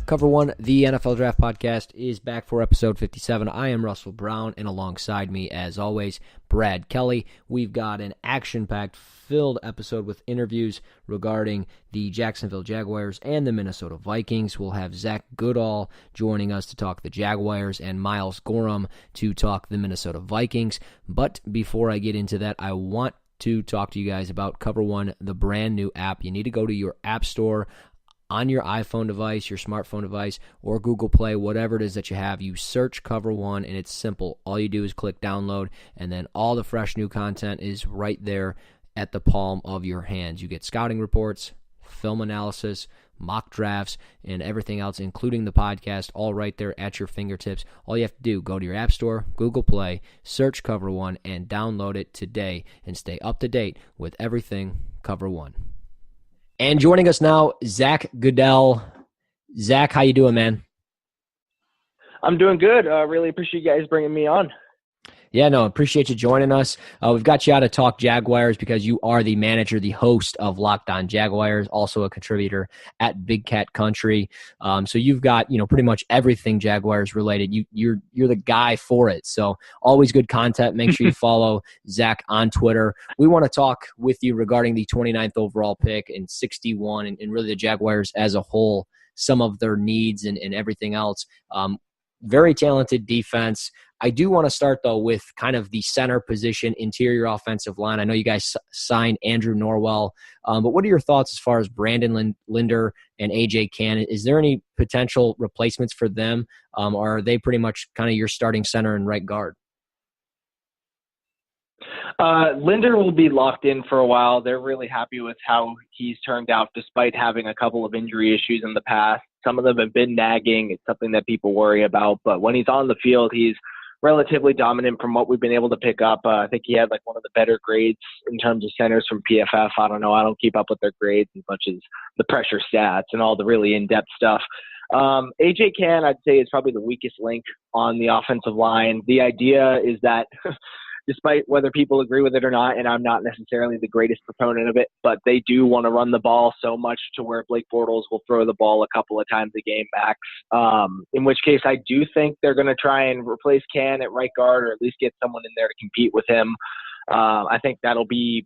Cover One, the NFL Draft Podcast, is back for episode 57. I am Russell Brown, and alongside me, as always, Brad Kelly. We've got an action-packed, filled episode with interviews regarding the Jacksonville Jaguars and the Minnesota Vikings. We'll have Zach Goodall joining us to talk the Jaguars and Myles Gorham to talk the Minnesota Vikings. But before I get into that, I want to talk to you guys about Cover One, the brand new app. You need to go to your app store on your iPhone device, your smartphone device, or Google Play, whatever it is that you have. You search Cover One, and it's simple. All you do is click download, and then all the fresh new content is right there at the palm of your hands. You get scouting reports, film analysis, mock drafts, and everything else, including the podcast, all right there at your fingertips. All you have to do, go to your App Store, Google Play, search Cover One, and download it today, and stay up to date with everything Cover One. And joining us now, Zach Goodall. Zach, how you doing, man? I'm doing good. Really appreciate you guys bringing me on. Yeah, no, appreciate you joining us. We've got you out to talk Jaguars because you are the manager, the host of Locked On Jaguars, also a contributor at Big Cat Country. So you've got, pretty much everything Jaguars related. You're the guy for it. So always good content. Make sure you follow Zach on Twitter. We want to talk with you regarding the 29th overall pick and 61 and really the Jaguars as a whole, some of their needs and everything else. Very talented defense. I do want to start, though, with kind of the center position, interior offensive line. I know you guys signed Andrew Norwell, but what are your thoughts as far as Brandon Linder and A.J. Cannon? Is there any potential replacements for them, or are they pretty much kind of your starting center and right guard? Linder will be locked in for a while. They're really happy with how he's turned out despite having a couple of injury issues in the past. Some of them have been nagging. It's something that people worry about. But when he's on the field, he's relatively dominant from what we've been able to pick up. I think he had one of the better grades in terms of centers from PFF. I don't know. I don't keep up with their grades as much as the pressure stats and all the really in-depth stuff. A.J. Cann, I'd say, is probably the weakest link on the offensive line. The idea is that despite whether people agree with it or not, and I'm not necessarily the greatest proponent of it, but they do want to run the ball so much to where Blake Bortles will throw the ball a couple of times a game max, in which case I do think they're going to try and replace Cann at right guard or at least get someone in there to compete with him. I think that'll be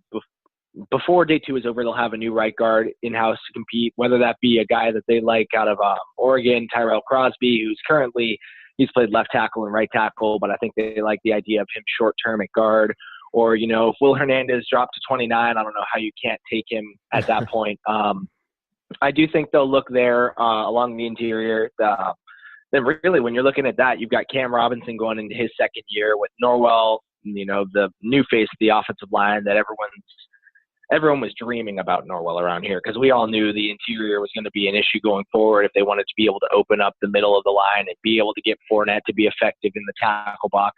before day two is over. They'll have a new right guard in-house to compete, whether that be a guy that they like out of Oregon, Tyrell Crosby, who's currently – he's played left tackle and right tackle, but I think they like the idea of him short-term at guard. Or, if Will Hernandez dropped to 29, I don't know how you can't take him at that point. I do think they'll look there along the interior. Then really, when you're looking at that, you've got Cam Robinson going into his second year with Norwell, the new face of the offensive line that everyone was dreaming about Norwell around here because we all knew the interior was going to be an issue going forward if they wanted to be able to open up the middle of the line and be able to get Fournette to be effective in the tackle box.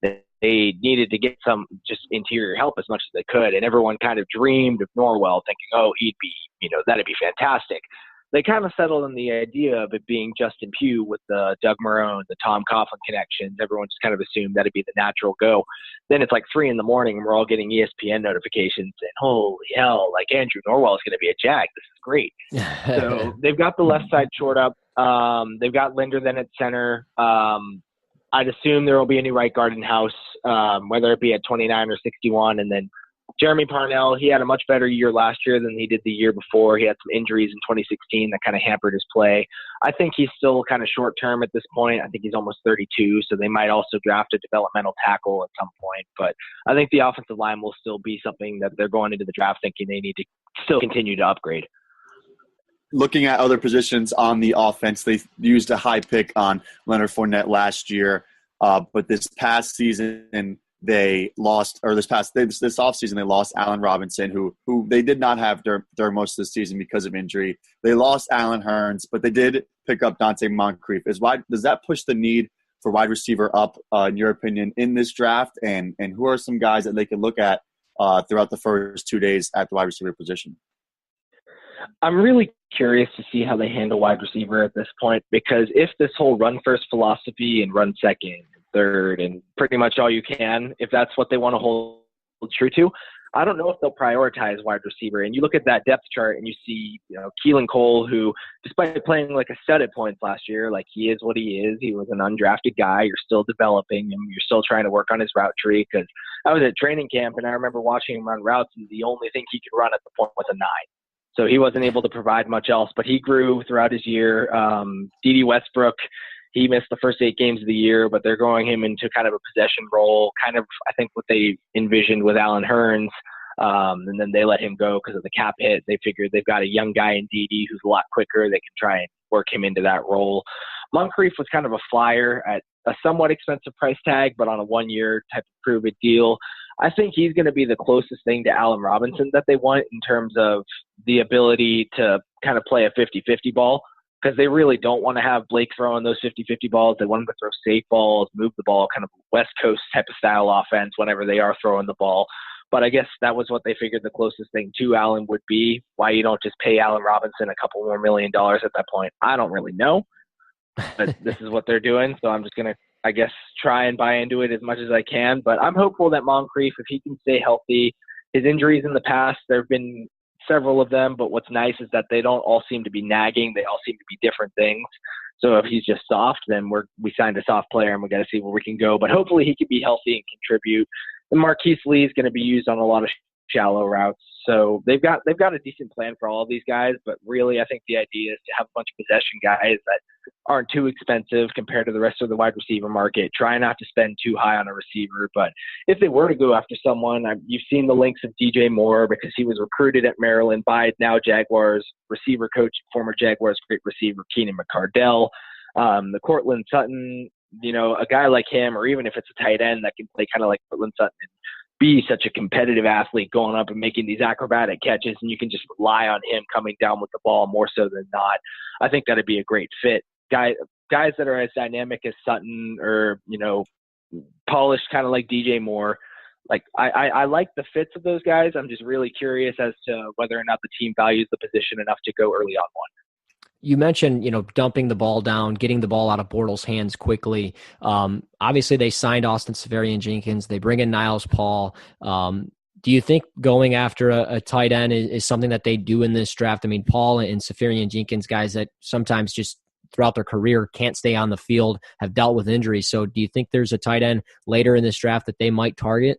They needed to get some just interior help as much as they could, and everyone kind of dreamed of Norwell thinking, he'd be, that'd be fantastic. They kind of settled on the idea of it being Justin Pugh with the Doug Marrone, the Tom Coughlin connections. Everyone just kind of assumed that'd be the natural go. Then it's 3 a.m. and we're all getting ESPN notifications and holy hell, Andrew Norwell is going to be a Jag. This is great. So they've got the left side short up. They've got Linder then at center. I'd assume there will be a new right guard in house, whether it be at 29 or 61, and then Jeremy Parnell, he had a much better year last year than he did the year before. He had some injuries in 2016 that kind of hampered his play. I think he's still kind of short-term at this point. I think he's almost 32, so they might also draft a developmental tackle at some point. But I think the offensive line will still be something that they're going into the draft thinking they need to still continue to upgrade. Looking at other positions on the offense, they used a high pick on Leonard Fournette last year, but this past season they lost, or this offseason they lost Allen Robinson, who they did not have during most of the season because of injury. They lost Allen Hurns, but they did pick up Dante Moncrief. Does that push the need for wide receiver up, in your opinion, in this draft? And who are some guys that they can look at throughout the first 2 days at the wide receiver position? I'm really curious to see how they handle wide receiver at this point, because if this whole run first philosophy and run second, third, and pretty much all you can, if that's what they want to hold true to, I don't know if they'll prioritize wide receiver. And you look at that depth chart and you see, Keelan Cole, who, despite playing like a stud at points last year, like he is what he is. He was an undrafted guy. You're still developing him. You're still trying to work on his route tree, because I was at training camp and I remember watching him run routes, and the only thing he could run at the point was a 9. So he wasn't able to provide much else, but he grew throughout his year. D.D. Westbrook, he missed the first 8 games of the year, but they're growing him into kind of a possession role, kind of, I think, what they envisioned with Alan Hurns. And then they let him go because of the cap hit. They figured they've got a young guy in D.D. who's a lot quicker. They can try and work him into that role. Moncrief was kind of a flyer at a somewhat expensive price tag, but on a 1-year type of prove-it deal. I think he's going to be the closest thing to Allen Robinson that they want in terms of the ability to kind of play a 50-50 ball, because they really don't want to have Blake throwing those 50-50 balls. They want him to throw safe balls, move the ball, kind of West Coast type of style offense whenever they are throwing the ball. But I guess that was what they figured the closest thing to Allen would be. Why you don't just pay Allen Robinson a couple more $1 million at that point, I don't really know. But this is what they're doing, so I'm just going to, I guess, try and buy into it as much as I can. But I'm hopeful that Moncrief, if he can stay healthy, his injuries in the past, there have been several of them, but what's nice is that they don't all seem to be nagging. They all seem to be different things. So if he's just soft, then we signed a soft player and we got to see where we can go. But hopefully he can be healthy and contribute. And Marquise Lee is going to be used on a lot of shallow routes. So they've got a decent plan for all of these guys, but really I think the idea is to have a bunch of possession guys that aren't too expensive compared to the rest of the wide receiver market. Try not to spend too high on a receiver, but if they were to go after someone, you've seen the links of DJ Moore because he was recruited at Maryland by now Jaguars receiver coach, former Jaguars great receiver Keenan McCardell, the Cortland Sutton, a guy like him, or even if it's a tight end that can play kind of like Cortland Sutton and be such a competitive athlete going up and making these acrobatic catches, and you can just rely on him coming down with the ball more so than not. I think that'd be a great fit. Guys that are as dynamic as Sutton or, polished kind of like DJ Moore. Like I like the fits of those guys. I'm just really curious as to whether or not the team values the position enough to go early on one. You mentioned, dumping the ball down, getting the ball out of Bortles' hands quickly. Obviously, they signed Austin Seferian-Jenkins. They bring in Niles Paul. Do you think going after a tight end is something that they do in this draft? I mean, Paul and Seferian-Jenkins, guys that sometimes just throughout their career can't stay on the field, have dealt with injuries. So do you think there's a tight end later in this draft that they might target?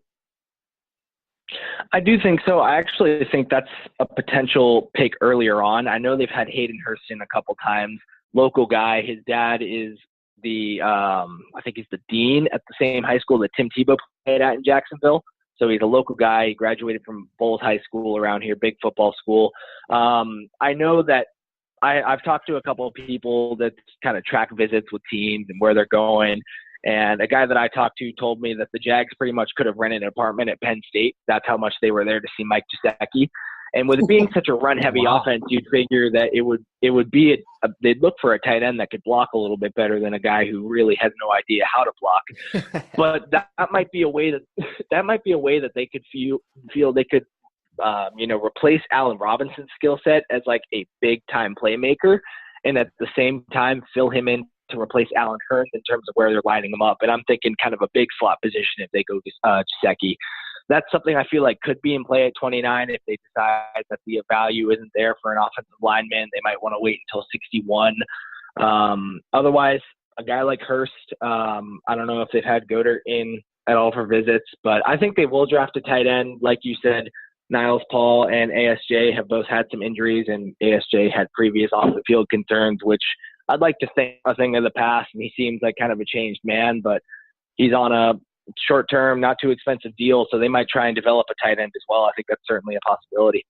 I do think so. I actually think that's a potential pick earlier on. I know they've had Hayden Hurs in a couple times. Local guy. His dad is I think he's the dean at the same high school that Tim Tebow played at in Jacksonville. So he's a local guy. He graduated from Bowles High School around here, big football school. I know that I've talked to a couple of people that kind of track visits with teams and where they're going. And a guy that I talked to told me that the Jags pretty much could have rented an apartment at Penn State. That's how much they were there to see Mike Gesicki. And with it being such a run-heavy offense, you'd figure that it would be they'd look for a tight end that could block a little bit better than a guy who really has no idea how to block. But that might be a way that they could feel they could replace Allen Robinson's skill set as like a big-time playmaker, and at the same time fill him in to replace Allen Hurns in terms of where they're lining them up. And I'm thinking kind of a big slot position if they go Gesicki. That's something I feel like could be in play at 29 if they decide that the value isn't there for an offensive lineman. They might want to wait until 61. Otherwise, a guy like Hurst, I don't know if they've had Goddard in at all for visits, but I think they will draft a tight end. Like you said, Niles Paul and ASJ have both had some injuries, and ASJ had previous off-the-field concerns, which I'd like to think a thing of the past, and he seems like kind of a changed man, but he's on a short-term, not too expensive deal, so they might try and develop a tight end as well. I think that's certainly a possibility.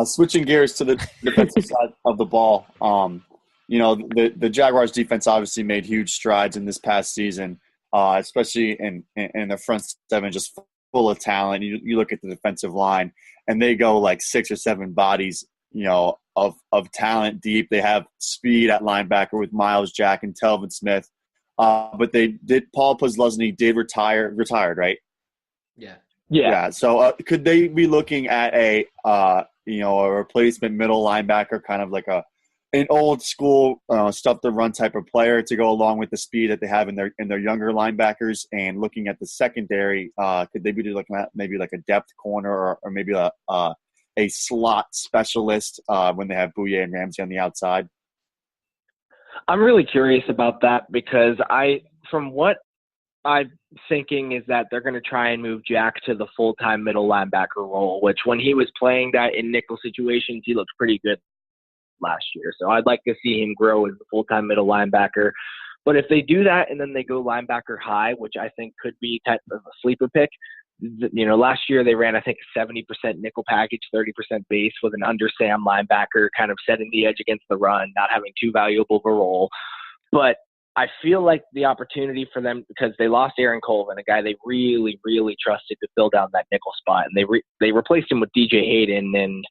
Switching gears to the defensive side of the ball, the Jaguars defense obviously made huge strides in this past season, especially in the front seven, just full of talent. You look at the defensive line, and they go like 6 or 7 bodies, of talent deep. They have speed at linebacker with Myles Jack and Telvin Smith. But Paul Posluszny did retired, right? Yeah. So could they be looking at a replacement middle linebacker, kind of like a an old school stuff to run type of player to go along with the speed that they have in their younger linebackers. And looking at the secondary, could they be looking at maybe like a depth corner or maybe a slot specialist when they have Bouye and Ramsey on the outside? I'm really curious about that because from what I'm thinking is that they're going to try and move Jack to the full-time middle linebacker role, which when he was playing that in nickel situations, he looked pretty good last year. So I'd like to see him grow as the full-time middle linebacker. But if they do that and then they go linebacker high, which I think could be type of a sleeper pick, last year they ran, I think, a 70% nickel package, 30% base with an under Sam linebacker kind of setting the edge against the run, not having too valuable of a role. But I feel like the opportunity for them, because they lost Aaron Colvin, a guy they really, really trusted to fill down that nickel spot, and they replaced him with DJ Hayden, and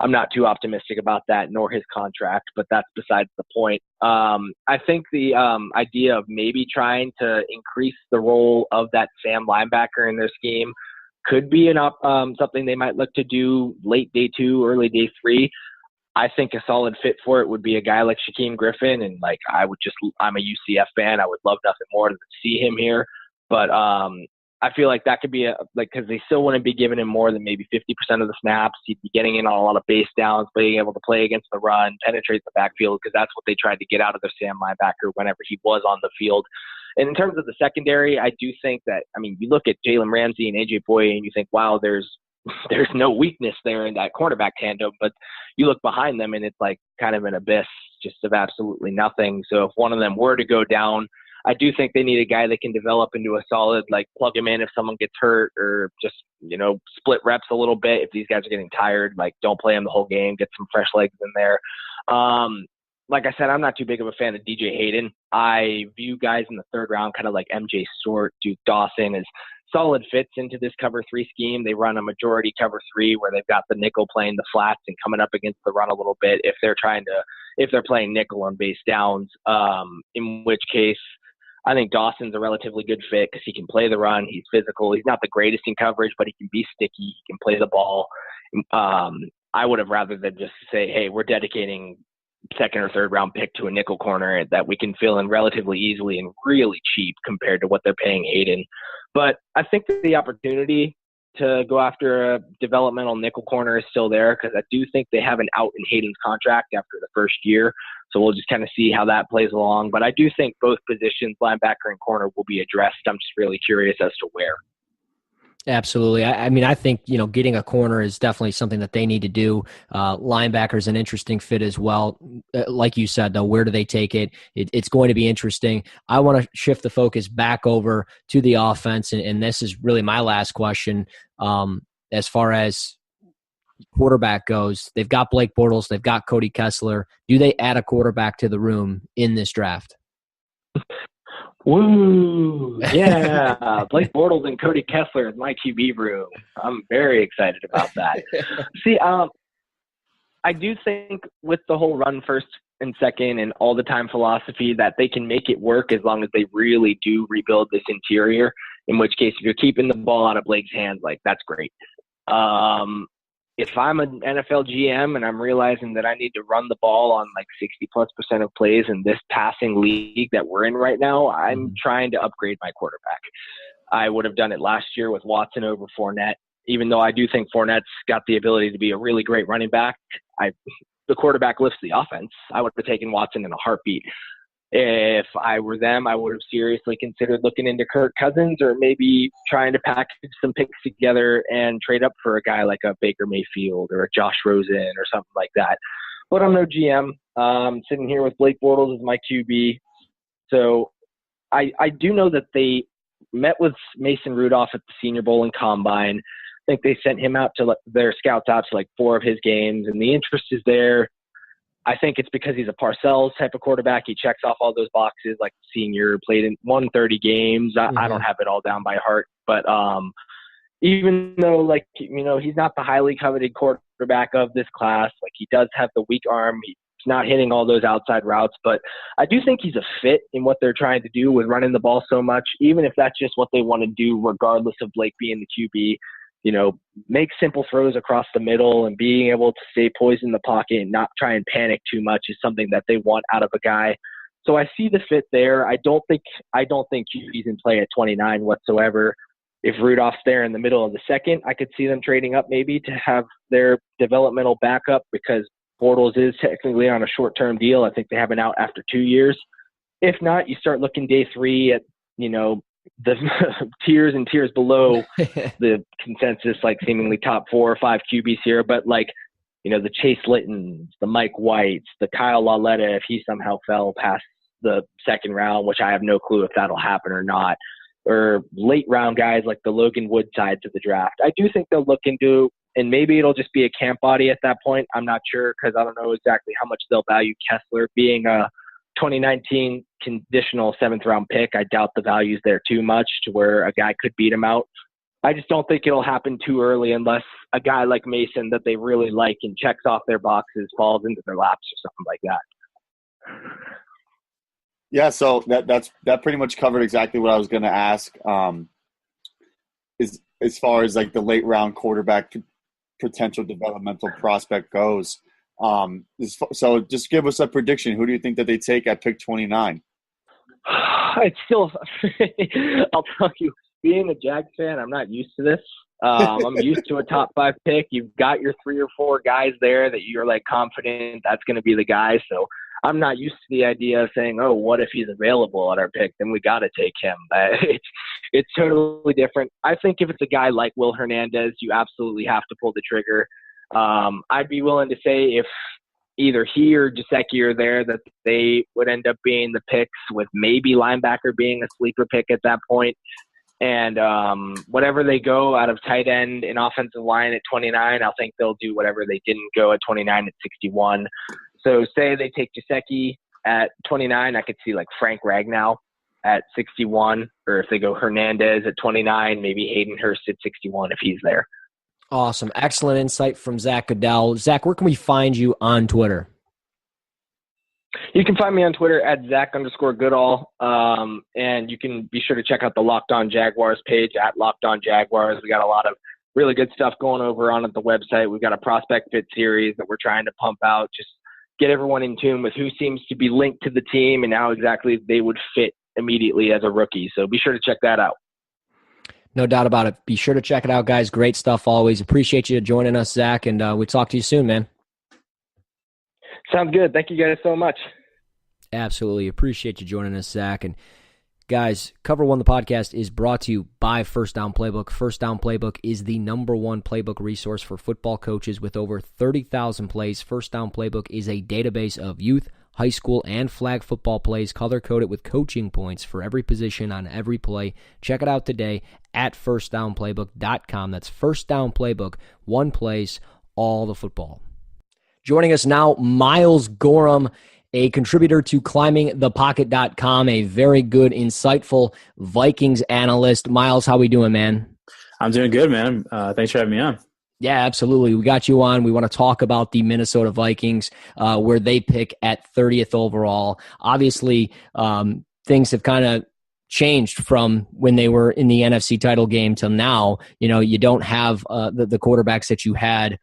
I'm not too optimistic about that, nor his contract, but that's besides the point. I think the idea of maybe trying to increase the role of that Sam linebacker in their scheme could be something they might look to do late day 2, early day 3. I think a solid fit for it would be a guy like Shaquem Griffin, and I'm a UCF fan. I would love nothing more than to see him here, but I feel like that could be because they still wouldn't be giving him more than maybe 50% of the snaps. He'd be getting in on a lot of base downs, being able to play against the run, penetrate the backfield, because that's what they tried to get out of their Sam linebacker whenever he was on the field. And in terms of the secondary, I do think that, you look at Jalen Ramsey and AJ Bouye and you think, wow, there's no weakness there in that cornerback tandem, but you look behind them and it's like kind of an abyss just of absolutely nothing. So if one of them were to go down, I do think they need a guy that can develop into a solid, plug him in if someone gets hurt or just, split reps a little bit. If these guys are getting tired, don't play him the whole game, get some fresh legs in there. Like I said, I'm not too big of a fan of DJ Hayden. I view guys in the third round, kind of like MJ Stewart, Duke Dawson, as solid fits into this cover 3 scheme. They run a majority cover 3 where they've got the nickel playing the flats and coming up against the run a little bit if they're playing nickel on base downs, in which case I think Dawson's a relatively good fit because he can play the run. He's physical. He's not the greatest in coverage, but he can be sticky. He can play the ball. I would have rather than just say, hey, we're dedicating second or third round pick to a nickel corner that we can fill in relatively easily and really cheap compared to what they're paying Hayden. But I think that the opportunity to go after a developmental nickel corner is still there because I do think they have an out in Hayden's contract after the first year. So we'll just kind of see how that plays along. But I do think both positions, linebacker and corner, will be addressed. I'm just really curious as to where. Absolutely. I think, getting a corner is definitely something that they need to do. Linebacker is an interesting fit as well. Like you said, though, where do they take it? It's going to be interesting. I want to shift the focus back over to the offense, and this is really my last question. As far as quarterback goes, they've got Blake Bortles, they've got Cody Kessler. Do they add a quarterback to the room in this draft? Woo! Yeah, Blake Bortles and Cody Kessler is my QB room. I'm very excited about that. See, I do think with the whole run first and second and all the time philosophy that they can make it work as long as they really do rebuild this interior, in which case if you're keeping the ball out of Blake's hands, that's great. If I'm an NFL GM and I'm realizing that I need to run the ball on 60+% of plays in this passing league that we're in right now, I'm trying to upgrade my quarterback. I would have done it last year with Watson over Fournette, even though I do think Fournette's got the ability to be a really great running back. The quarterback lifts the offense. I would have taken Watson in a heartbeat. If I were them, I would have seriously considered looking into Kirk Cousins or maybe trying to package some picks together and trade up for a guy like a Baker Mayfield or a Josh Rosen or something like that. But I'm no GM. Sitting here with Blake Bortles as my QB. So I do know that they met with Mason Rudolph at the Senior Bowl and Combine. I think they sent him out to their scouts out to 4 of his games, and the interest is there. I think it's because he's a Parcells type of quarterback. He checks off all those boxes, senior, played in 130 games. I don't have it all down by heart. But even though, he's not the highly coveted quarterback of this class, he does have the weak arm. He's not hitting all those outside routes. But I do think he's a fit in what they're trying to do with running the ball so much, even if that's just what they want to do regardless of Blake being the QB. make simple throws across the middle and being able to stay poised in the pocket and not try and panic too much is something that they want out of a guy. So I see the fit there. I don't think QB's in play at 29 whatsoever. If Rudolph's there in the middle of the second, I could see them trading up maybe to have their developmental backup because Bortles is technically on a short-term deal. I think they have an out after 2 years. If not, you start looking day 3 at, the tiers and tiers below the consensus, like seemingly top 4 or 5 QBs here. But the Chase Littons, the Mike Whites, the Kyle Lauletta, if he somehow fell past the second round, which I have no clue if that'll happen or not, or late round guys like the Logan Woodsides of the draft. I do think they'll look into, and maybe it'll just be a camp body at that point. I'm not sure because I don't know exactly how much they'll value Kessler being a 2019 conditional 7th round pick. I doubt the value's there too much to where a guy could beat him out. I just don't think it'll happen too early unless a guy like Mason that they really like and checks off their boxes falls into their laps or something like that. Yeah, so that pretty much covered exactly what I was going to ask. As far as like the late round quarterback potential developmental prospect goes. So just give us a prediction. Who do you think that they take at pick 29? It's still, I'll tell you, being a Jags fan, I'm not used to this. I'm used to a top 5 pick. You've got your 3 or 4 guys there that you're like confident that's going to be the guy. So I'm not used to the idea of saying, oh, what if he's available at our pick? Then we got to take him. It's totally different. I think if it's a guy like Will Hernandez, you absolutely have to pull the trigger. I'd be willing to say if either he or Gesicki are there, that they would end up being the picks, with maybe linebacker being a sleeper pick at that point. And whatever they go out of tight end and offensive line at 29, I think they'll do whatever they didn't go at 29 at 61. So say they take Gesicki at 29, I could see like Frank Ragnow at 61, or if they go Hernandez at 29, maybe Hayden Hurst at 61 if he's there. Awesome. Excellent insight from Zach Goodall. Zach, where can we find you on Twitter? You can find me on Twitter at Zach_Goodall. And you can be sure to check out the Locked On Jaguars page at Locked On Jaguars. We got a lot of really good stuff going over on at the website. We've got a prospect fit series that we're trying to pump out. Just get everyone in tune with who seems to be linked to the team and how exactly they would fit immediately as a rookie. So be sure to check that out. No doubt about it. Be sure to check it out, guys. Great stuff always. Appreciate you joining us, Zach, and we'll talk to you soon, man. Sounds good. Thank you guys so much. Absolutely. Appreciate you joining us, Zach. And guys, Cover One, the podcast, is brought to you by First Down Playbook. First Down Playbook is the #1 playbook resource for football coaches with over 30,000 plays. First Down Playbook is a database of youth, high school, and flag football plays, color-coded with coaching points for every position on every play. Check it out today at firstdownplaybook.com. That's First Down Playbook, one place, all the football. Joining us now, Myles Gorham, a contributor to climbingthepocket.com, a very good, insightful Vikings analyst. Myles, how we doing, man? I'm doing good, man. Thanks for having me on. Yeah, absolutely. We got you on. We want to talk about the Minnesota Vikings, where they pick at 30th overall. Obviously, things have kind of changed from when they were in the NFC title game till now. You don't have the quarterbacks that you had,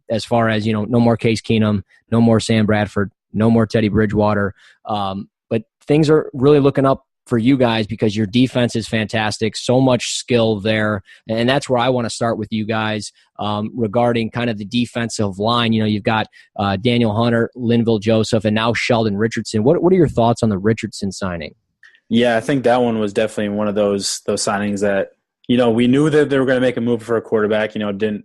as far as, no more Case Keenum, no more Sam Bradford, no more Teddy Bridgewater. But things are really looking up for you guys because your defense is fantastic, so much skill there. And that's where I want to start with you guys, regarding kind of the defensive line. You've got Daniel Hunter, Linville Joseph, and now Sheldon Richardson. What are your thoughts on the Richardson signing? Yeah, I think that one was definitely one of those signings that, we knew that they were going to make a move for a quarterback. We kind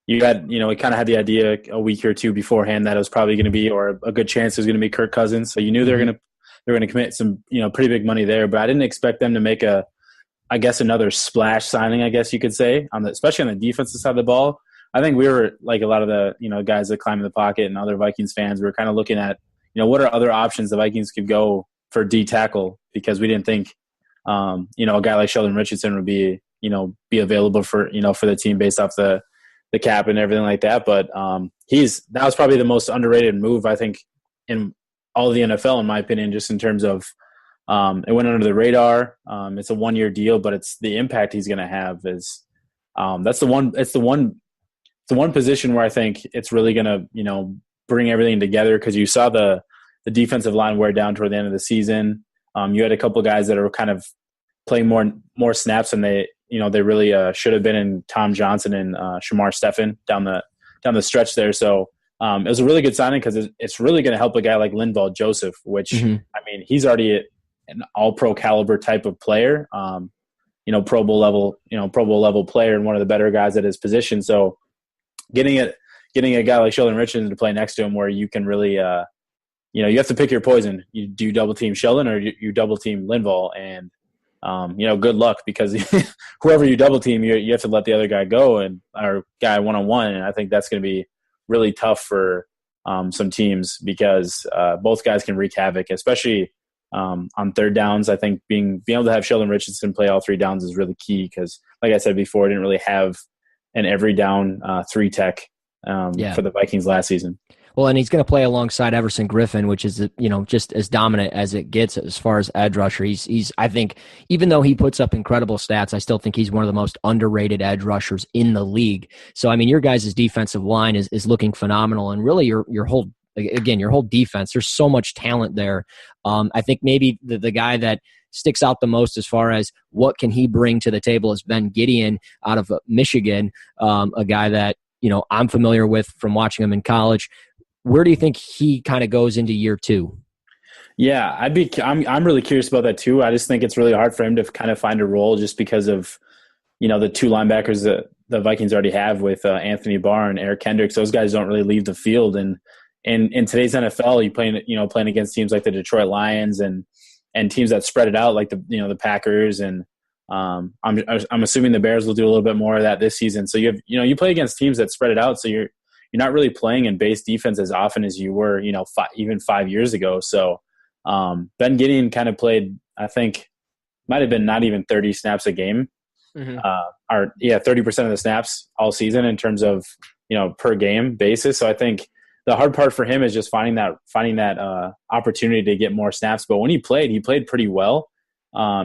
of had the idea a week or two beforehand that it was probably going to be, or a good chance it was going to be Kirk Cousins. So you knew they were going to commit some, pretty big money there, but I didn't expect them to make another splash signing, I guess you could say, especially on the defensive side of the ball. I think we were, like a lot of the, guys that climb in the pocket and other Vikings fans, we were kind of looking at, what are other options the Vikings could go for D tackle, because we didn't think, a guy like Sheldon Richardson would be available for the team based off the cap and everything like that. But that was probably the most underrated move, I think, in all of the NFL, in my opinion, just in terms of it went under the radar. It's a 1-year deal, but it's the impact he's going to have is That's the one. It's the one position where I think it's really going to bring everything together, because you saw the defensive line wear down toward the end of the season. You had a couple of guys that are kind of playing more snaps than they really should have been, in Tom Johnson and Shamar Stephen down the stretch there. So it was a really good signing, because it's really going to help a guy like Linval Joseph, which he's already an all-pro caliber type of player, Pro Bowl level player, and one of the better guys at his position. So getting a guy like Sheldon Richardson to play next to him, where you can really you have to pick your poison. Do you double team Sheldon, or you double team Linval? And good luck, because whoever you double team, you have to let the other guy go, or guy one-on-one. And I think that's going to be really tough for some teams, because both guys can wreak havoc, especially on third downs. I think being able to have Sheldon Richardson play all three downs is really key, because, like I said before, I didn't really have an every down three tech for the Vikings last season. Well, and he's going to play alongside Everson Griffin, which is, just as dominant as it gets as far as edge rusher. He's I think, even though he puts up incredible stats, I still think he's one of the most underrated edge rushers in the league. So, your guys' defensive line is looking phenomenal, and really your whole defense, there's so much talent there. I think maybe the guy that sticks out the most as far as what can he bring to the table is Ben Gideon out of Michigan, a guy that, I'm familiar with from watching him in college. Where do you think he kind of goes into year two? Yeah, I'm really curious about that too. I just think it's really hard for him to kind of find a role, just because of, the two linebackers that the Vikings already have with Anthony Barr and Eric Kendricks. Those guys don't really leave the field. And in today's NFL, you playing against teams like the Detroit Lions and teams that spread it out, like the Packers, and I'm assuming the Bears will do a little bit more of that this season. So you play against teams that spread it out, so you're not really playing in base defense as often as you were, even 5 years ago. So Ben Gideon kind of played, I think, might have been not even 30 snaps a game, 30% of the snaps all season in terms of per game basis. So I think the hard part for him is just finding that opportunity to get more snaps. But when he played pretty well.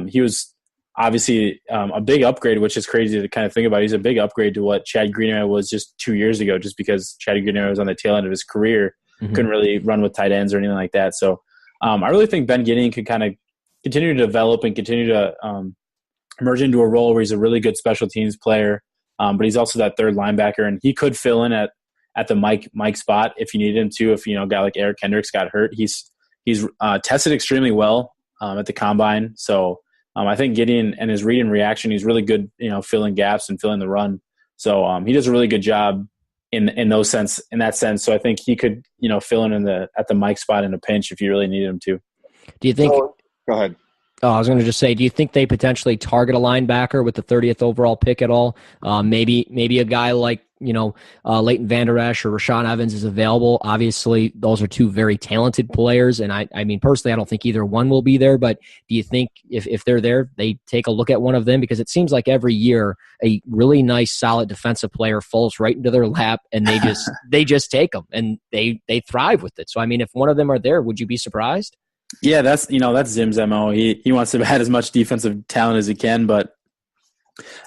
He was obviously a big upgrade, which is crazy to kind of think about. He's a big upgrade to what Chad Greenway was just 2 years ago, just because Chad Greenway was on the tail end of his career, couldn't really run with tight ends or anything like that. So I really think Ben Gideon could kind of continue to develop and continue to emerge into a role where he's a really good special teams player, but he's also that third linebacker, and he could fill in at the Mike spot if you needed him to. If a guy like Eric Kendricks got hurt, he's tested extremely well at the combine. So I think Gideon and his read and reaction, he's really good, filling gaps and filling the run. So he does a really good job in that sense. So I think he could, fill in at the Mike spot in a pinch if you really needed him to. Do you think? Go ahead. Oh, I was going to just say, do you think they potentially target a linebacker with the 30th overall pick at all? Maybe a guy like, Leighton Vander Esch or Rashaan Evans is available. Obviously, those are two very talented players, and I mean, personally, I don't think either one will be there, but do you think if they're there, they take a look at one of them? Because it seems like every year a really nice, solid defensive player falls right into their lap, and they just take them, and they thrive with it. So, I mean, if one of them are there, would you be surprised? Yeah, that's Zim's MO. He wants to have as much defensive talent as he can, but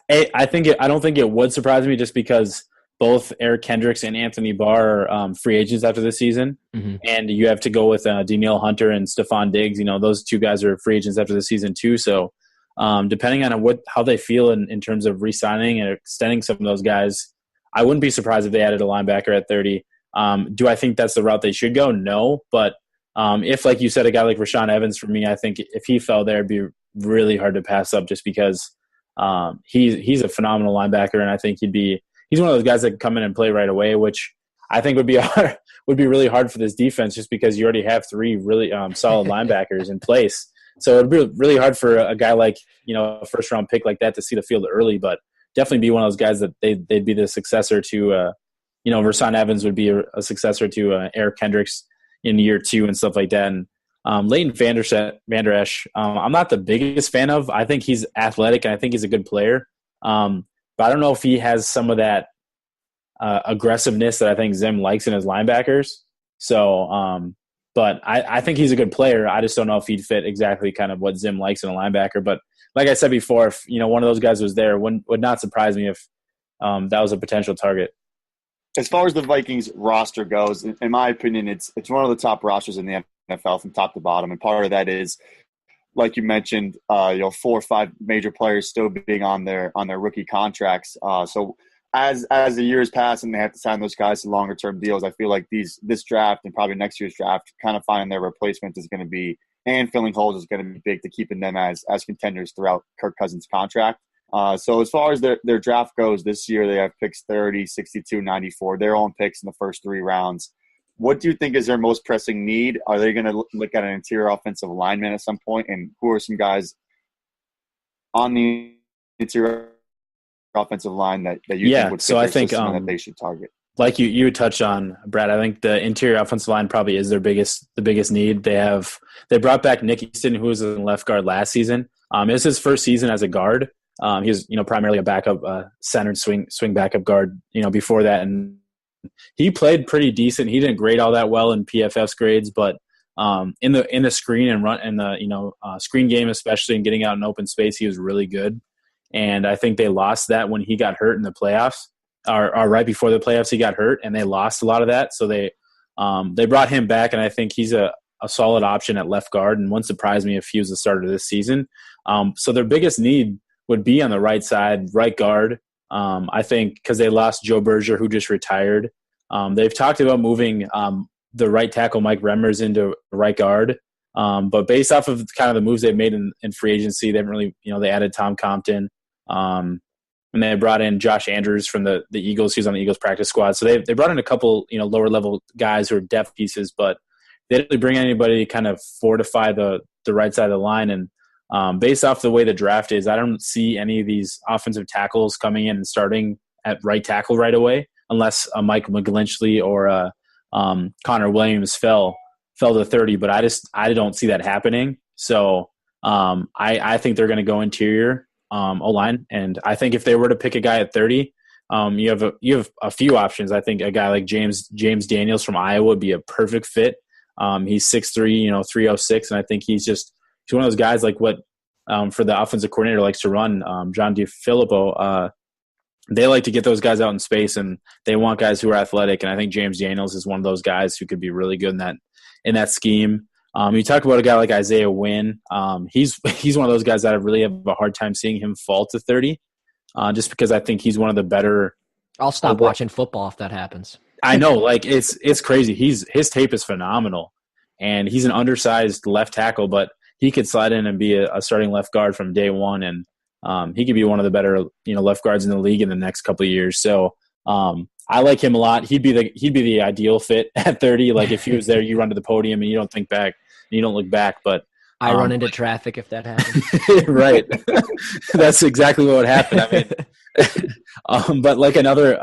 I don't think it would surprise me, just because both Eric Kendricks and Anthony Barr are free agents after this season, and you have to go with Danielle Hunter and Stephon Diggs. Those two guys are free agents after the season too. So depending on how they feel in terms of re-signing and extending some of those guys, I wouldn't be surprised if they added a linebacker at 30. Do I think that's the route they should go? No, but if, like you said, a guy like Rashaan Evans, for me, I think if he fell there, it'd be really hard to pass up, just because he's a phenomenal linebacker, and I think he's one of those guys that can come in and play right away, which I think would be really hard for this defense, just because you already have three really solid linebackers in place. So it'd be really hard for a guy like, a first round pick like that to see the field early, but definitely be one of those guys that they'd be the successor to, Rashaan Evans would be a successor to Eric Kendricks in year two and stuff like that. And Leighton Vander Esch, I'm not the biggest fan of. I think he's athletic, and I think he's a good player. But I don't know if he has some of that aggressiveness that I think Zim likes in his linebackers. So, but I think he's a good player. I just don't know if he'd fit exactly kind of what Zim likes in a linebacker. But like I said before, if one of those guys was there, would not surprise me if that was a potential target. As far as the Vikings roster goes, in my opinion, it's one of the top rosters in the NFL from top to bottom. And part of that is, like you mentioned, 4 or 5 major players still being on their rookie contracts. So as the years pass and they have to sign those guys to longer term deals, I feel like this draft and probably next year's draft, kind of finding their replacement is going to be, and filling holes is going to be big to keeping them as contenders throughout Kirk Cousins' contract. So as far as their draft goes this year, they have picks 30, 62, 94. They're all in picks in the first 3 rounds. What do you think is their most pressing need? Are they going to look at an interior offensive lineman at some point? And who are some guys on the interior offensive line that you think would fit their system that they should target? Like you touched on, Brad, I think the interior offensive line probably is the biggest need. They brought back Nick Easton, who was in left guard last season. It's his first season as a guard. He was, primarily a backup, centered swing backup guard, before that. And he played pretty decent. He didn't grade all that well in PFF's grades, but in the screen and run and the screen game, especially in getting out in open space, he was really good. And I think they lost that when he got hurt in the playoffs, or right before the playoffs he got hurt, and they lost a lot of that. So they brought him back, and I think he's a solid option at left guard, and wouldn't surprise me if he was the starter this season. So their biggest need would be on the right side, right guard. I think because they lost Joe Berger, who just retired. They've talked about moving the right tackle Mike Remmers into right guard. But based off of kind of the moves they've made in free agency, they haven't really, they added Tom Compton. And they brought in Josh Andrews from the Eagles. He's on the Eagles practice squad. So they brought in a couple, lower level guys who are depth pieces, but they didn't really bring anybody to kind of fortify the right side of the line. And based off the way the draft is, I don't see any of these offensive tackles coming in and starting at right tackle right away, unless a Mike McGlinchey or a Connor Williams fell to 30. But I don't see that happening. So I think they're going to go interior O-line, and I think if they were to pick a guy at 30, you have a few options. I think a guy like James Daniels from Iowa would be a perfect fit. He's 6'3", 306, and I think he's one of those guys like what for the offensive coordinator likes to run, John DeFilippo. They like to get those guys out in space, and they want guys who are athletic. And I think James Daniels is one of those guys who could be really good in that scheme. You talk about a guy like Isaiah Wynn. He's one of those guys that I really have a hard time seeing him fall to 30, just because I think he's one of the better. I'll stop watching football if that happens. I know, like it's crazy. His tape is phenomenal, and he's an undersized left tackle, but he could slide in and be a starting left guard from day one, and he could be one of the better left guards in the league in the next couple of years. So I like him a lot. He'd be the ideal fit at 30. Like if he was there, you run to the podium and you don't think back, and you don't look back. But I run into traffic if that happens. Right. That's exactly what would happen. I mean, but like another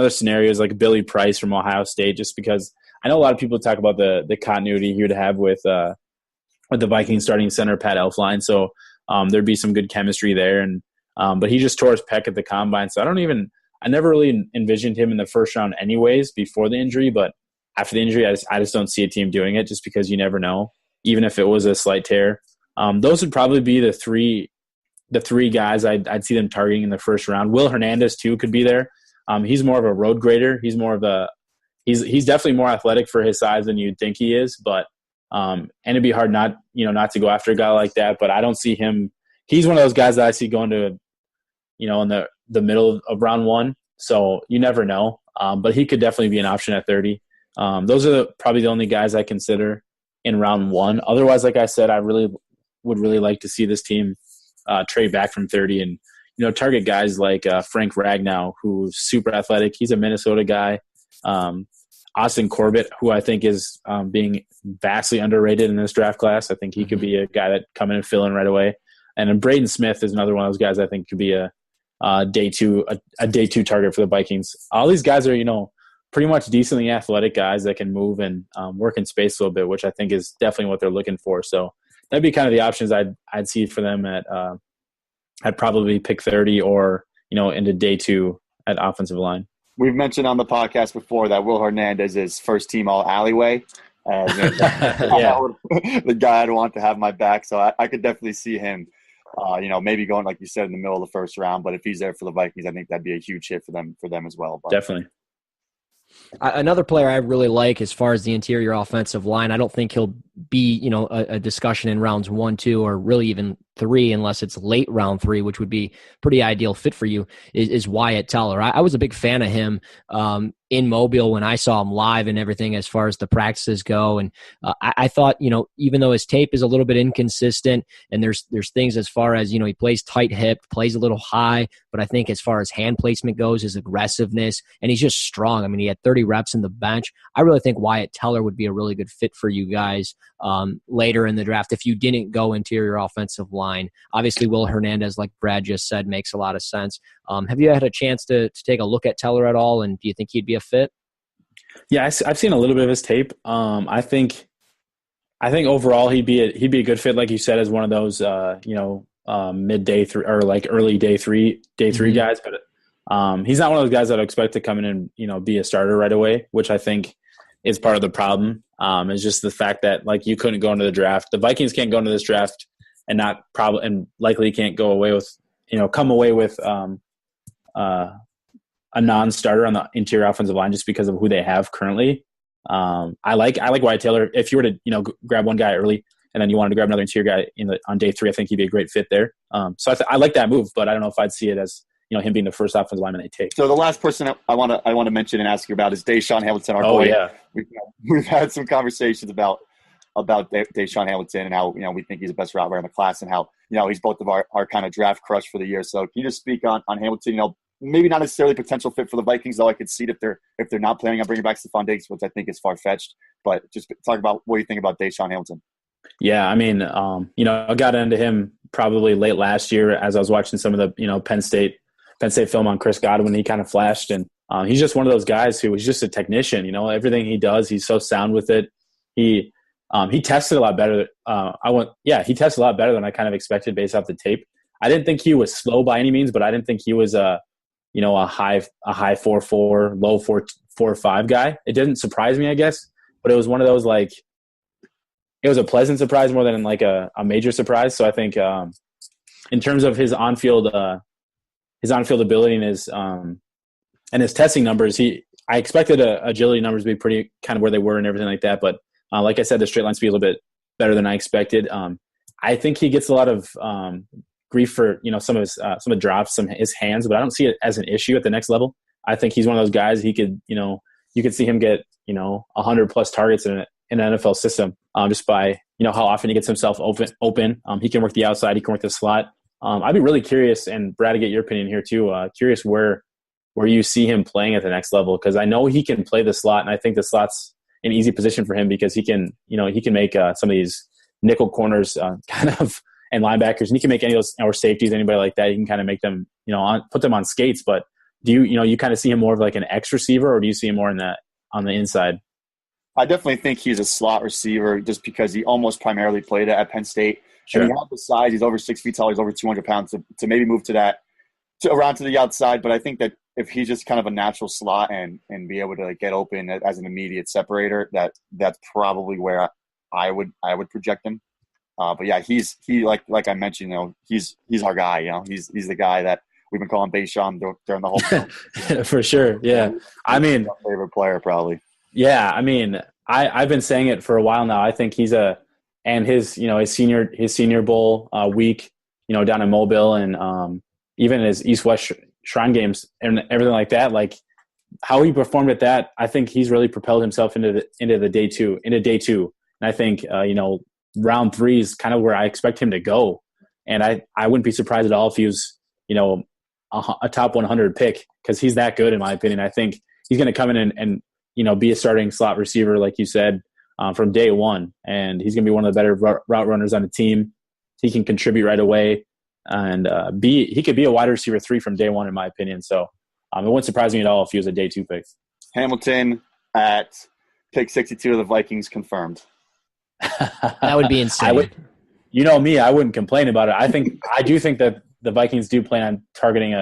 scenario is like Billy Price from Ohio State, just because I know a lot of people talk about the continuity he would have with the Vikings starting center Pat Elflein. So there'd be some good chemistry there. And but he just tore his pec at the combine. So I never really envisioned him in the first round anyways before the injury, but after the injury, I just don't see a team doing it, just because you never know, even if it was a slight tear. Those would probably be the three guys I'd see them targeting in the first round. Will Hernandez too could be there. He's more of a road grader. He's he's definitely more athletic for his size than you'd think he is, but and it'd be hard not to go after a guy like that, but I don't see him. He's one of those guys that I see going to, in the middle of round one. So you never know. But he could definitely be an option at 30. Those are probably the only guys I consider in round one. Otherwise, like I said, I would really like to see this team trade back from 30 and, target guys like Frank Ragnow, who's super athletic. He's a Minnesota guy. Austin Corbett, who I think is being vastly underrated in this draft class. I think he could be a guy that come in and fill in right away. And then Braden Smith is another one of those guys I think could be a day two target for the Vikings. All these guys are, pretty much decently athletic guys that can move and work in space a little bit, which I think is definitely what they're looking for. So that'd be kind of the options I'd see for them at probably pick 30 or, into day two at offensive line. We've mentioned on the podcast before that Will Hernandez is first team all alleyway. Yeah. The guy I'd want to have my back. So I could definitely see him Maybe going, like you said, in the middle of the first round. But if he's there for the Vikings, I think that'd be a huge hit for them as well. But. Definitely. Another player I really like as far as the interior offensive line, I don't think he'll be, a discussion in rounds 1, 2, or really even 3, unless it's late round 3, which would be pretty ideal fit for you, is Wyatt Teller. I was a big fan of him in Mobile when I saw him live and everything as far as the practices go. And I thought, even though his tape is a little bit inconsistent and there's things as far as, he plays tight hip, plays a little high, but I think as far as hand placement goes, his aggressiveness, and he's just strong. I mean, he had 30 reps in the bench. I really think Wyatt Teller would be a really good fit for you guys later in the draft if you didn't go interior offensive line. Obviously, Will Hernandez, like Brad just said, makes a lot of sense. Have you had a chance to take a look at Teller at all, and do you think he'd be a fit? Yeah, I've seen a little bit of his tape. I think overall he'd be a good fit, like you said, as one of those mid-day 3 or like early day three guys. But he's not one of those guys that I expect to come in and be a starter right away, which I think is part of the problem. Is just the fact that like you couldn't go into the draft. The Vikings can't go into this draft and likely can't come away with a non-starter on the interior offensive line just because of who they have currently. I like Wyatt Teller. If you were to grab one guy early and then you wanted to grab another interior guy on day 3, I think he'd be a great fit there. So I like that move, but I don't know if I'd see it as him being the first offensive lineman they take. So the last person I want to mention and ask you about is Deshaun Hamilton, our boy. Yeah. We've had some conversations about Deshaun Hamilton and how we think he's the best route runner in the class and how he's both of our kind of draft crush for the year. So can you just speak on Hamilton? Maybe not necessarily potential fit for the Vikings, though I could see it if they're not planning on bringing back Stephon Diggs, which I think is far fetched. But just talk about what you think about Deshaun Hamilton. Yeah, I mean, I got into him probably late last year as I was watching some of the Penn State film on Chris Godwin. He kind of flashed, and he's just one of those guys who is just a technician. Everything he does, he's so sound with it. He tested a lot better. He tested a lot better than I kind of expected based off the tape. I didn't think he was slow by any means, but I didn't think he was a high 4.4, low 4.5 guy. It didn't surprise me, I guess, but it was one of those it was a pleasant surprise more than like a major surprise. So I think in terms of his on-field ability and his testing numbers, I expected agility numbers to be pretty kind of where they were and everything like that. But like I said, the straight line speed a little bit better than I expected. I think he gets a lot of grief for some of drops, his hands, but I don't see it as an issue at the next level. I think he's one of those guys. He could you could see him get 100+ targets in an NFL system just by how often he gets himself open. He can work the outside. He can work the slot. I'd be really curious, and Brad, to get your opinion here too. Curious where you see him playing at the next level, because I know he can play the slot, and I think the slot's an easy position for him because he can make some of these nickel corners and linebackers, and he can make any of those, or safeties, anybody like that. He can kind of make them put them on skates. But do you kind of see him more of like an X receiver, or do you see him more on the inside? I definitely think he's a slot receiver just because he almost primarily played at Penn State. Sure. And he has the size. He's over 6 feet tall. He's over 200 pounds to maybe move around to the outside. But I think that if he's just kind of a natural slot and be able to get open as an immediate separator, that's probably where I would project him. But yeah, he like I mentioned, he's our guy. He's the guy that we've been calling Deshaun during the whole film. For sure. Yeah. I mean, my favorite player probably. Yeah. I mean, I've been saying it for a while now. I think he's his senior bowl week, down in Mobile, and even his East-West Shrine games and everything like that, like how he performed at that, I think he's really propelled himself into day two. And I think, round 3 is kind of where I expect him to go. And I wouldn't be surprised at all if he was, a top 100 pick, because he's that good in my opinion. I think he's going to come in and be a starting slot receiver, like you said, from day one. And he's going to be one of the better route runners on the team. He can contribute right away. And he could be a wide receiver 3 from day one, in my opinion. So it wouldn't surprise me at all if he was a day 2 pick. Hamilton at pick 62 of the Vikings confirmed. That would be insane. Me, I wouldn't complain about it. I do think that the Vikings do plan on targeting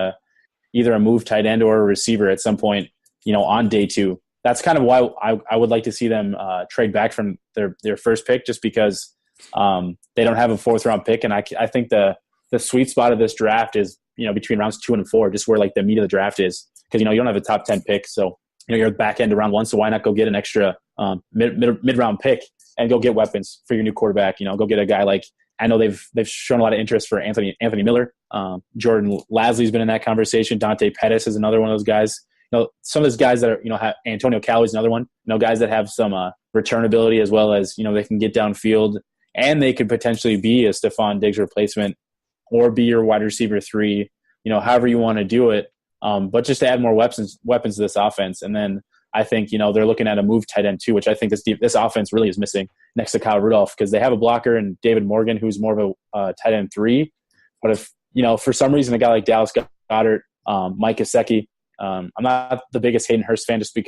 either a move tight end or a receiver at some point, on day 2. That's kind of why I would like to see them trade back from their first pick, just because they don't have a 4th round pick. And I think the the sweet spot of this draft is, between rounds 2 and 4, just where like the meat of the draft is. Because, you don't have a top 10 pick. So, you're at the back end of round 1. So why not go get an extra mid-round pick and go get weapons for your new quarterback? Go get a guy like, I know they've shown a lot of interest for Anthony Miller. Jordan Lasley's been in that conversation. Dante Pettis is another one of those guys. Some of those guys that are, have Antonio Callaway's another one. Guys that have some return ability, as well as, they can get downfield, and they could potentially be a Stephon Diggs replacement or be your wide receiver 3, however you want to do it. But just to add more weapons to this offense. And then I think, they're looking at a move tight end too, which I think this offense really is missing next to Kyle Rudolph, because they have a blocker in David Morgan, who's more of a tight end 3. But if, for some reason, a guy like Dallas Goedert, Mike Gesicki, I'm not the biggest Hayden Hurst fan just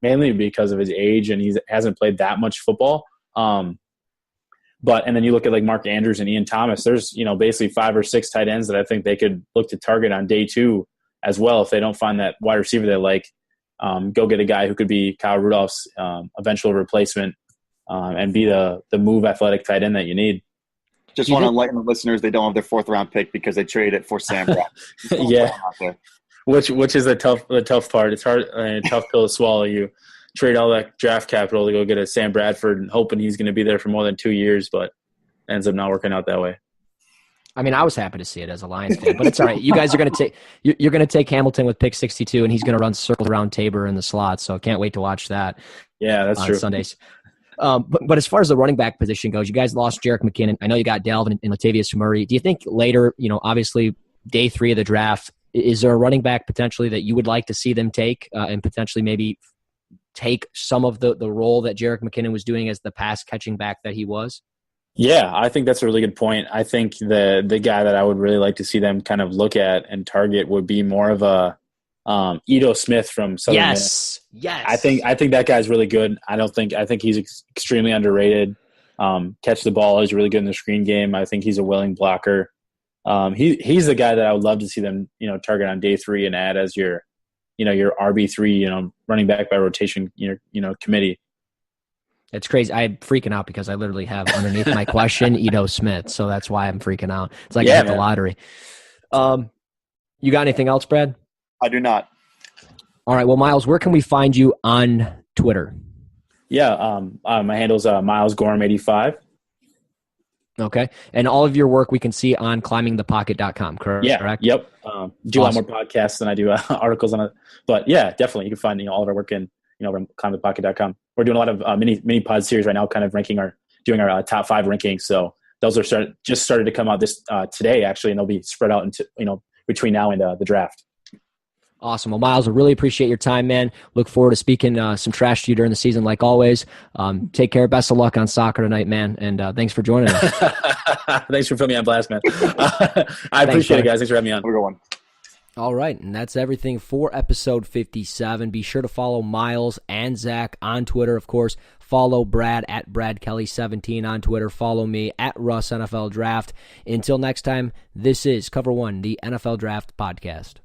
mainly because of his age, and he hasn't played that much football. And then you look at like Mark Andrews and Ian Thomas, there's, basically 5 or 6 tight ends that I think they could look to target on day 2 as well. If they don't find that wide receiver they like, go get a guy who could be Kyle Rudolph's eventual replacement and be the move athletic tight end that you need. Just want to enlighten the listeners, they don't have their 4th round pick because they traded it for Sam Bradford. Yeah. Which is the tough part. It's hard, a tough pill to swallow. You trade all that draft capital to go get a Sam Bradford and hoping he's going to be there for more than 2 years, but ends up not working out that way. I mean, I was happy to see it as a Lions fan, but it's all right. You guys are going to take you're going to take Hamilton with pick 62, and he's going to run circles around Tabor in the slot. So I can't wait to watch that. Yeah, that's true. Sundays. But as far as the running back position goes, you guys lost Jerick McKinnon. I know you got Dalvin and Latavius Murray. Do you think later, obviously day 3 of the draft, is there a running back potentially that you would like to see them take and potentially maybe take some of the role that Jerick McKinnon was doing as the pass catching back that he was? Yeah, I think that's a really good point. I think the guy that I would really like to see them kind of look at and target would be more of a Ito Smith from Southern Miss. Yes. I think that guy's really good. I think he's extremely underrated. Catch the ball. He's really good in the screen game. I think he's a willing blocker. He's the guy that I would love to see them, target on day 3 and add as your RB3, running back by rotation, committee. It's crazy. I'm freaking out because I literally have underneath my question Ito Smith, so that's why I'm freaking out. It's like I hit the lottery. You got anything else, Brad? I do not. All right. Well, Myles, where can we find you on Twitter? Yeah, my handle's Myles Gorham.85. Okay. And all of your work we can see on climbingthepocket.com, correct? Yeah, correct? Yep. Do a lot more podcasts than I do articles on it. But yeah, definitely. You can find all of our work in climbingthepocket.com. We're doing a lot of mini pod series right now, kind of doing our top 5 rankings. So those are just started to come out this today, actually, and they'll be spread out into between now and the draft. Awesome. Well, Myles, I really appreciate your time, man. Look forward to speaking some trash to you during the season, like always. Take care. Best of luck on soccer tonight, man. And thanks for joining us. Thanks for putting me on blast, man. I appreciate it, guys. Thanks for having me on. Have a good one. All right, and that's everything for episode 57. Be sure to follow Myles and Zach on Twitter, of course. Follow Brad at BradKelly17 on Twitter. Follow me at Russ NFL Draft. Until next time, this is Cover One, the NFL Draft Podcast.